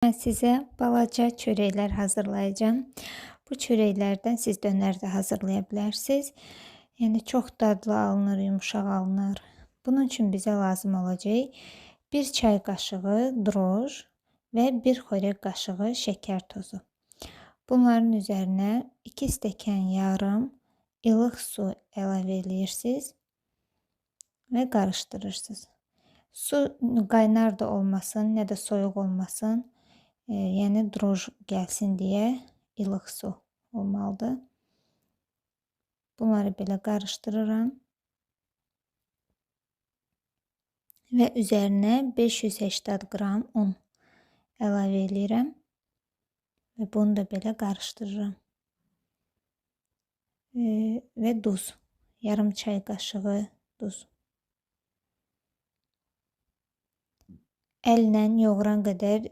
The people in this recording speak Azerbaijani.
Mən sizə balaca çörəklər hazırlayacağam. Bu çörəklərdən siz dönər də hazırlaya bilərsiniz. Yəni çox dadlı alınır, yumşaq alınır. Bunun üçün bizə lazım olacaq 1 çay qaşığı droj və 1 xörək qaşığı şəkər tozu. Bunların üzərinə 2 stəkan yarım ilıq su əlavə edirsiniz və qarışdırırsınız. Su qaynar da olmasın, nə də soyuq olmasın. Yəni droj gəlsin deyə ilıq su olmalıdır. Bunları belə qarışdırıram. Və üzərinə 580 qram un əlavə edirəm. Və bunu da belə qarışdırıram. Və duz. Yarım çay qaşığı duz. Əllə yoğuran qədər